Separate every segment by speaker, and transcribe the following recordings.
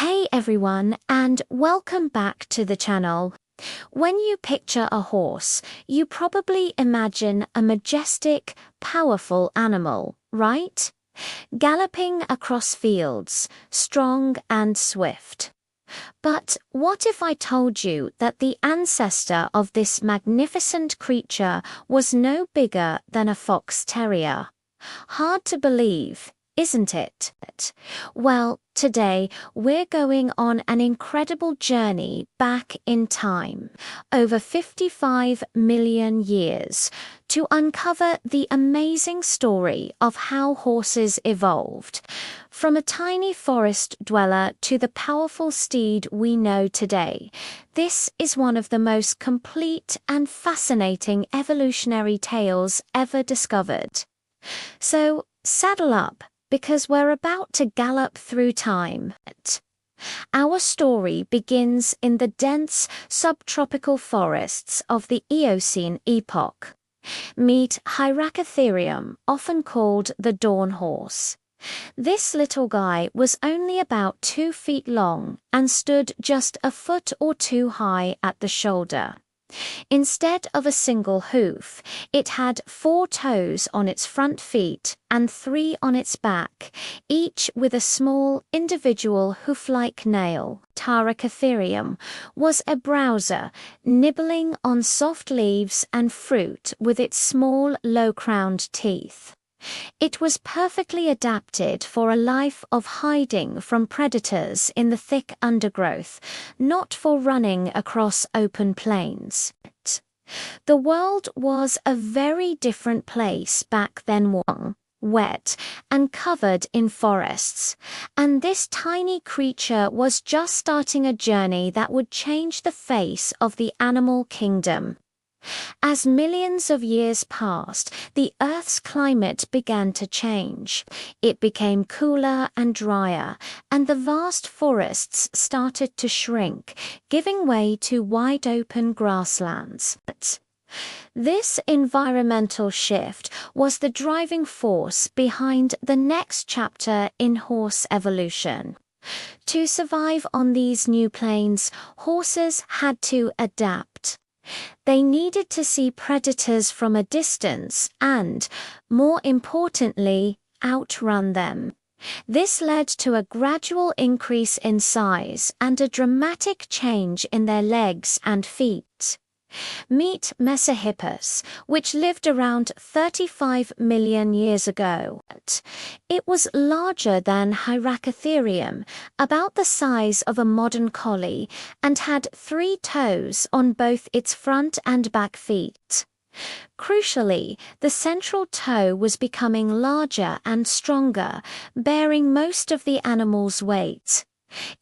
Speaker 1: Hey everyone, and welcome back to the channel. When you picture a horse, you probably imagine a majestic, powerful animal, right? Galloping across fields, strong and swift. But what if I told you that the ancestor of this magnificent creature was no bigger than a fox terrier? Hard to believe, isn't it? Well, today we're going on an incredible journey back in time, over 55 million years, to uncover the amazing story of how horses evolved, from a tiny forest dweller to the powerful steed we know today. This is one of the most complete and fascinating evolutionary tales ever discovered. So, saddle up, because we're about to gallop through time. Our story begins in the dense subtropical forests of the Eocene epoch. Meet Hyracotherium, often called the dawn horse. This little guy was only about 2 feet long and stood just a foot or two high at the shoulder. Instead of a single hoof, it had 4 toes on its front feet and 3 on its back, each with a small, individual hoof-like nail. Hyracotherium was a browser, nibbling on soft leaves and fruit with its small, low-crowned teeth. It was perfectly adapted for a life of hiding from predators in the thick undergrowth, not for running across open plains. The world was a very different place back then, warm, wet, and covered in forests, and this tiny creature was just starting a journey that would change the face of the animal kingdom. As millions of years passed, the Earth's climate began to change. It became cooler and drier, and the vast forests started to shrink, giving way to wide-open grasslands. This environmental shift was the driving force behind the next chapter in horse evolution. To survive on these new plains, horses had to adapt. They needed to see predators from a distance and, more importantly, outrun them. This led to a gradual increase in size and a dramatic change in their legs and feet. Meet Mesohippus, which lived around 35 million years ago. It was larger than Hyracotherium, about the size of a modern collie, and had 3 toes on both its front and back feet. Crucially, the central toe was becoming larger and stronger, bearing most of the animal's weight.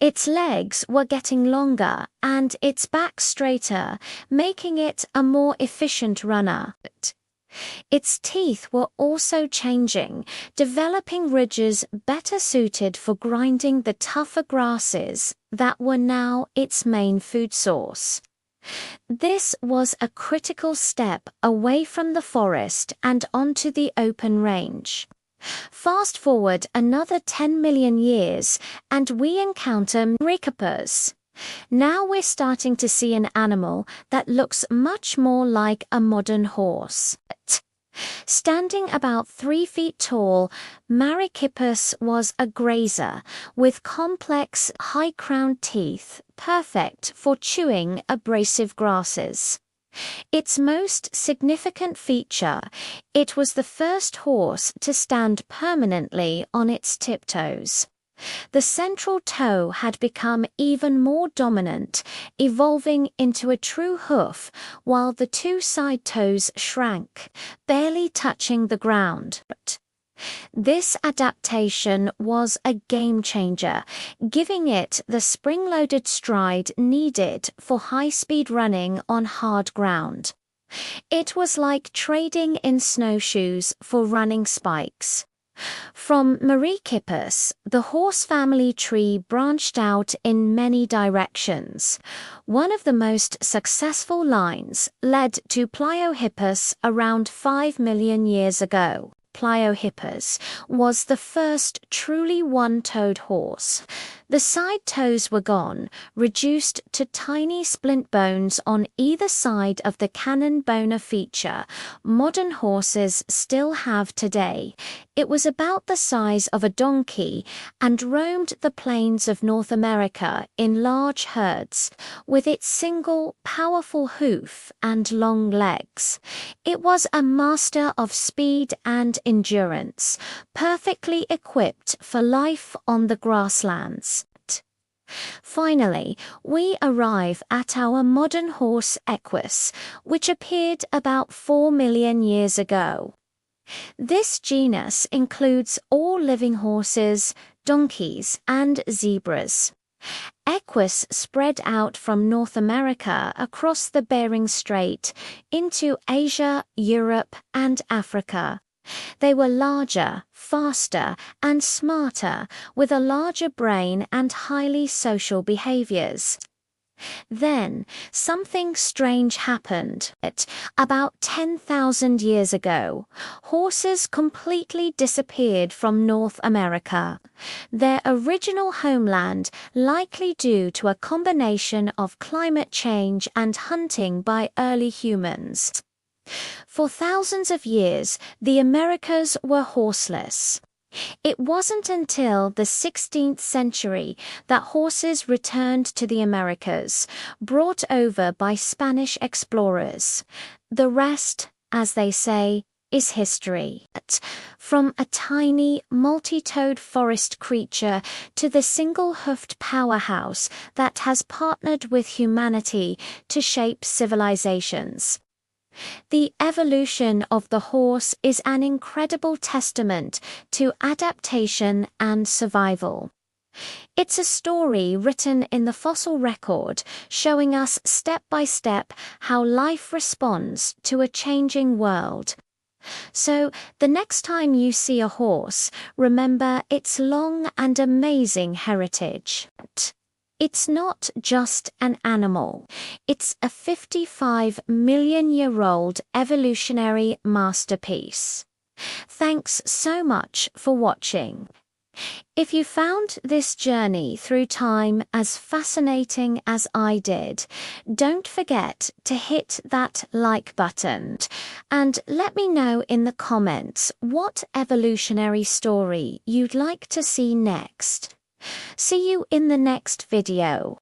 Speaker 1: Its legs were getting longer and its back straighter, making it a more efficient runner. Its teeth were also changing, developing ridges better suited for grinding the tougher grasses that were now its main food source. This was a critical step away from the forest and onto the open range. Fast forward another 10 million years, and we encounter Mesohippus. Now we're starting to see an animal that looks much more like a modern horse. Standing about 3 feet tall, Mesohippus was a grazer with complex, high-crowned teeth, perfect for chewing abrasive grasses. Its most significant feature, it was the first horse to stand permanently on its tiptoes. The central toe had become even more dominant, evolving into a true hoof, while the 2 side toes shrank, barely touching the ground. This adaptation was a game-changer, giving it the spring-loaded stride needed for high-speed running on hard ground. It was like trading in snowshoes for running spikes. From Mesohippus, the horse family tree branched out in many directions. One of the most successful lines led to Pliohippus around 5 million years ago. Pliohippus was the first truly one-toed horse. The side toes were gone, reduced to tiny splint bones on either side of the cannon boner feature modern horses still have today. It was about the size of a donkey and roamed the plains of North America in large herds, with its single, powerful hoof and long legs. It was a master of speed and endurance, perfectly equipped for life on the grasslands. Finally, we arrive at our modern horse Equus, which appeared about 4 million years ago. This genus includes all living horses, donkeys, and zebras. Equus spread out from North America across the Bering Strait into Asia, Europe, and Africa. They were larger, faster, and smarter, with a larger brain and highly social behaviors. Then, something strange happened. About 10,000 years ago, horses completely disappeared from North America, their original homeland likely due to a combination of climate change and hunting by early humans. For thousands of years, the Americas were horseless. It wasn't until the 16th century that horses returned to the Americas, brought over by Spanish explorers. The rest, as they say, is history. From a tiny, multi-toed forest creature to the single-hoofed powerhouse that has partnered with humanity to shape civilizations. The evolution of the horse is an incredible testament to adaptation and survival. It's a story written in the fossil record, showing us step by step how life responds to a changing world. So, the next time you see a horse, remember its long and amazing heritage. It's not just an animal. It's a 55-million-year-old evolutionary masterpiece. Thanks so much for watching. If you found this journey through time as fascinating as I did, don't forget to hit that like button and let me know in the comments what evolutionary story you'd like to see next. See you in the next video.